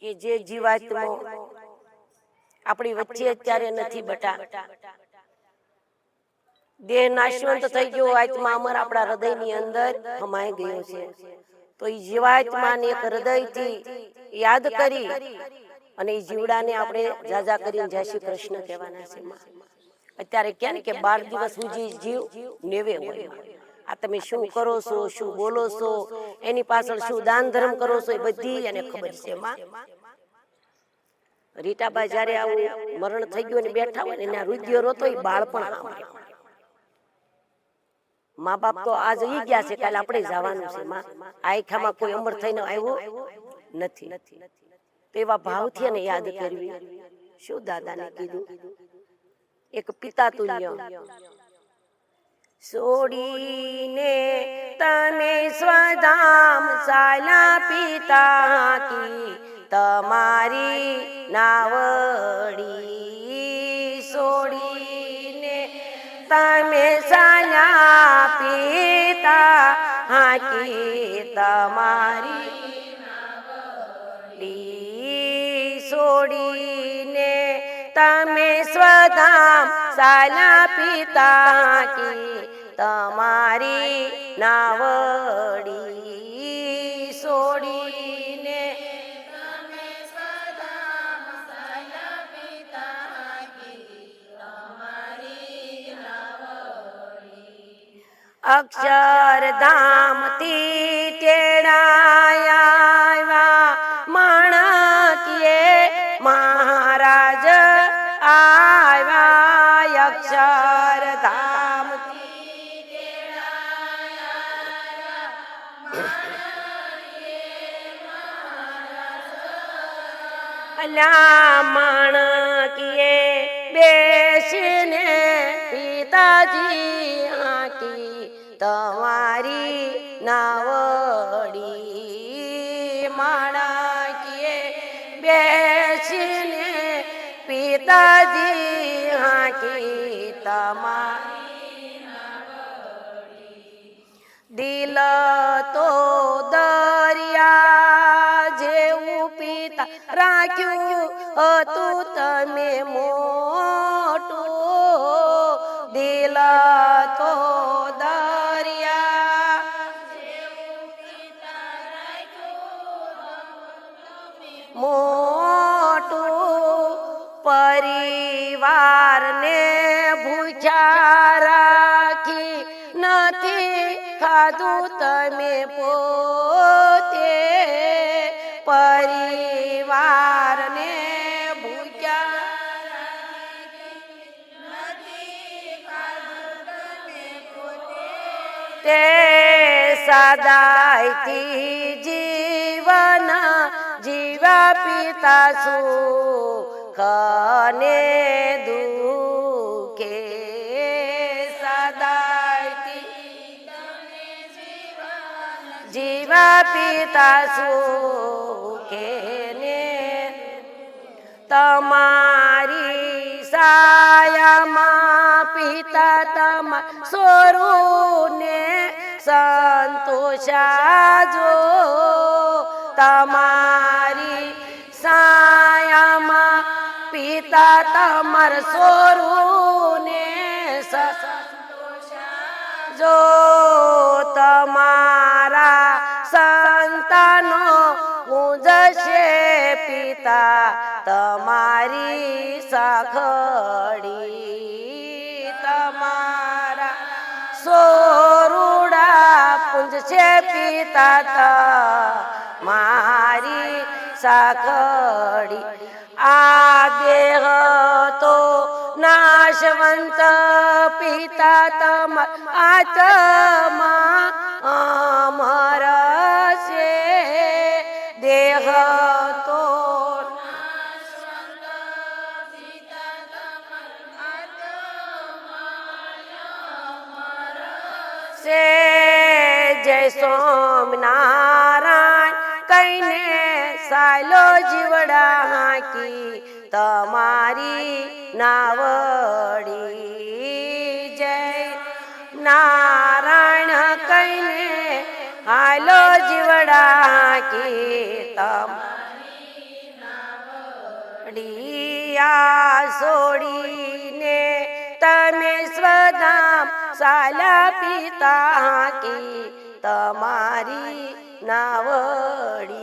કે જે જીવાત્મો આપણી વચ્ચે અત્યારે નથી બટા, દેહ નાશવંત થઈ ગયો, આત્મા અમર આપણા હૃદયની અંદર સમાઈ ગયો છે. તો એ જીવાત્માને એક હૃદયથી યાદ કરી અને એ જીવડાને આપણે જાજા કરીને જય શ્રી કૃષ્ણ કહેવાના છે. અત્યારે ક્યાં કે 12 દિવસ સુધી જીવ નેવે હોય. આ તમે શું કરો છો, શું બોલો છો, એની પાછળ શું દાન ધર્મ કરો છો, એ બધી એને ખબર છે. રીટાબા જયારે આવું મરણ થઈ ગયું ને બેઠા હોય ને એના રુદિયો રોતો એ બાળપણ સાંભળે. મા બાપ તો આજ ઈ ગયા છે, કાલે આપણે જવાનું છે. આયખામાં કોઈ અમર થઈને આવ્યો નથી. તેવા ભાવથી એને યાદ કરવી. શું દાદાને કીધું, એક પિતા તુલ્ય. છોડીને તમે સ્વધામ ચાલ્યા પિતા કી તમારી નાવડી, છોડીને તમે ચાલ્યા પિતા હાકી તમારી નાવડી, છોડીને તમે સ્વધામ ચાલ્યા પિતા કી તમારી નાવડી, છોડીને તમે સ્વધામ ચાલ્યા પિતા કી તમારી નાવડી. અક્ષરધામથી તેડાયા માણકીએ મહારાજ આવ્યા. અક્ષરધામથી તેડાયા અલ્યા માણકીએ બેસીને પિતાજી આકી તમારી નાવડી, માણકીએ બેસીને પિતાજી હાકી તમારી નાવડી. દિલ તો દરિયા જેવું પિતા રાખ્યું હતું તમે મોટું, દિલ તો દરિયા જેવું પિતા રાખ્યું મોટું, પરિવારને ભૂખ્યા રાખી નથી ખાધું તમે પોતે, પરિવારને ભૂખ્યા રાખી નથી ખાધું તમે પોતે, તે સદાયથી જીવન જીવા પિતા સુખને દુઃખે, સદાયથી જીવા પિતા સુખે ને તમારી સાયામાં પિતા તમા સ્વરૂપને સંતોષાજો, તમારી સાયામાં પિતા તમાર સ્વરૂપને સંતોષાજો, તમારા સંતાનો પૂજશે પિતા તમારી સાખડી, તમારા સોરુડા પૂજશે પિતા તમારી સાખડી. આ દેહ તો નાશવંત પિતા તમાર આત્મા અમર છે, દેહ તો નાશવંત પિતા તમાર આત્મા અમર છે. જય સોમનારાયણ કહીને સાયલો જીવડા હાકી તમારી નાવડી, જય નારાયણ કહીને હાલો જીવડા કી તમારી લીયા છોડીને તમે સ્વધામ સાલા પિતા કી તમારી નાવડી